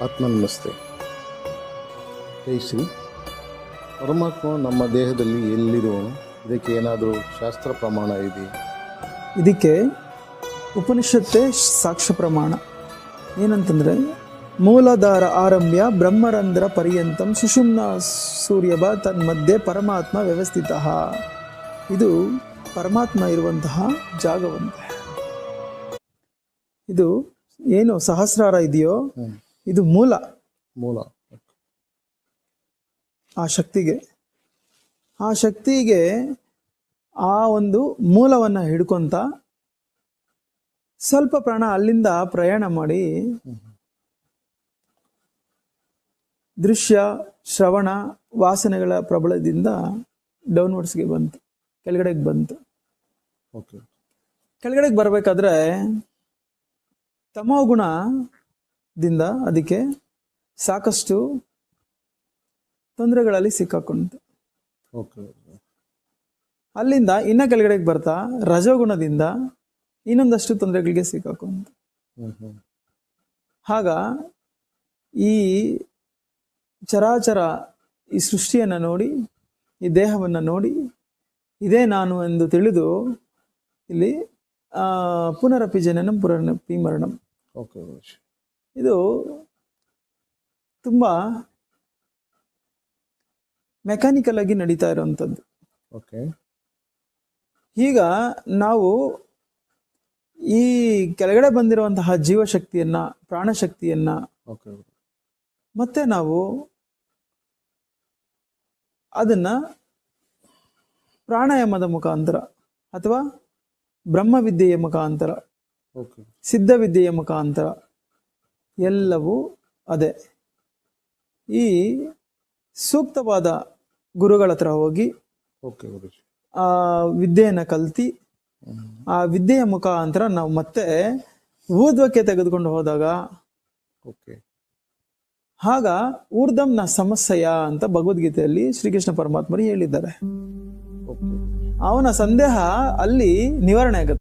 ಆತ್ಮನಮಸ್ತೆ. ಜೈ ಶ್ರೀ. ಪರಮಾತ್ಮ ನಮ್ಮ ದೇಹದಲ್ಲಿ ಎಲ್ಲಿರುವನು? ಇದಕ್ಕೆ ಏನಾದರೂ ಶಾಸ್ತ್ರ ಪ್ರಮಾಣ ಇದೆಯೇ? ಇದಕ್ಕೆ ಉಪನಿಷತ್ತೇ ಸಾಕ್ಷ್ಯ ಪ್ರಮಾಣ. ಏನಂತಂದರೆ, ಮೂಲಾಧಾರ ಆರಮ್ಯ ಬ್ರಹ್ಮರಂಧ್ರ ಪರ್ಯಂತಂ ಸುಷುಮ್ನ ಸೂರ್ಯಭ ತನ್ಮಧ್ಯೆ ಪರಮಾತ್ಮ ವ್ಯವಸ್ಥಿತ. ಇದು ಪರಮಾತ್ಮ ಇರುವಂತಹ ಜಾಗವಂತೆ. ಇದು ಏನು ಸಹಸ್ರಾರ ಇದೆಯೋ ಇದು ಮೂಲ ಆ ಶಕ್ತಿಗೆ ಆ ಒಂದು ಮೂಲವನ್ನು ಹಿಡ್ಕೊಂತ ಸ್ವಲ್ಪ ಪ್ರಾಣ ಅಲ್ಲಿಂದ ಪ್ರಯಾಣ ಮಾಡಿ ದೃಶ್ಯ ಶ್ರವಣ ವಾಸನೆಗಳ ಪ್ರಬಲದಿಂದ ಡೌನ್ವರ್ಡ್ಸ್ಗೆ ಬಂತು, ಕೆಳಗಡೆಗೆ ಬಂತು. ಕೆಳಗಡೆಗೆ ಬರಬೇಕಾದ್ರೆ ತಮೋಗುಣದಿಂದ ಅದಕ್ಕೆ ಸಾಕಷ್ಟು ತೊಂದರೆಗಳಲ್ಲಿ ಸಿಕ್ಕಾಕೊಂತು. ಅಲ್ಲಿಂದ ಇನ್ನ ಕೆಳಗಡೆಗೆ ಬರ್ತಾ ರಜೋಗುಣದಿಂದ ಇನ್ನೊಂದಷ್ಟು ತೊಂದರೆಗಳಿಗೆ ಸಿಕ್ಕಾಕೊಂತು. ಆಗ ಈ ಚರಾಚರ ಈ ಸೃಷ್ಟಿಯನ್ನು ನೋಡಿ, ಈ ದೇಹವನ್ನು ನೋಡಿ, ಇದೇ ನಾನು ಎಂದು ತಿಳಿದು ಇಲ್ಲಿ ಪುನರಪಿ ಜನನಂ ಪುನರಪಿ ಮರಣಂ. ಇದು ತುಂಬ ಮೆಕ್ಯಾನಿಕಲ್ ಆಗಿ ನಡೀತಾ ಇರುವಂಥದ್ದು. ಈಗ ನಾವು ಈ ಕೆಳಗಡೆ ಬಂದಿರುವಂತಹ ಜೀವಶಕ್ತಿಯನ್ನ, ಪ್ರಾಣಶಕ್ತಿಯನ್ನ ಮತ್ತೆ ನಾವು ಅದನ್ನ ಪ್ರಾಣಾಯಾಮದ ಮುಖಾಂತರ ಅಥವಾ ಬ್ರಹ್ಮವಿದ್ಯೆಯ ಮುಖಾಂತರ, ಸಿದ್ಧವಿದ್ಯೆಯ ಮುಖಾಂತರ ಎಲ್ಲವೂ ಅದೇ. ಈ ಸೂಕ್ತವಾದ ಗುರುಗಳ ಹತ್ರ ಹೋಗಿ ಆ ವಿದ್ಯೆಯನ್ನು ಕಲ್ತಿ ಆ ವಿದ್ಯೆಯ ಮುಖಾಂತರ ನಾವು ಮತ್ತೆ ಊರ್ಧ್ವಕ್ಕೆ ತೆಗೆದುಕೊಂಡು ಹೋದಾಗ ಆಗ ಊರ್ಧಂ ನ ಸಮಸ್ಯೆಯ ಅಂತ ಭಗವದ್ಗೀತೆಯಲ್ಲಿ ಶ್ರೀಕೃಷ್ಣ ಪರಮಾತ್ಮರು ಹೇಳಿದ್ದಾರೆ. ಅವನ ಸಂದೇಹ ಅಲ್ಲಿ ನಿವಾರಣೆ ಆಗುತ್ತೆ.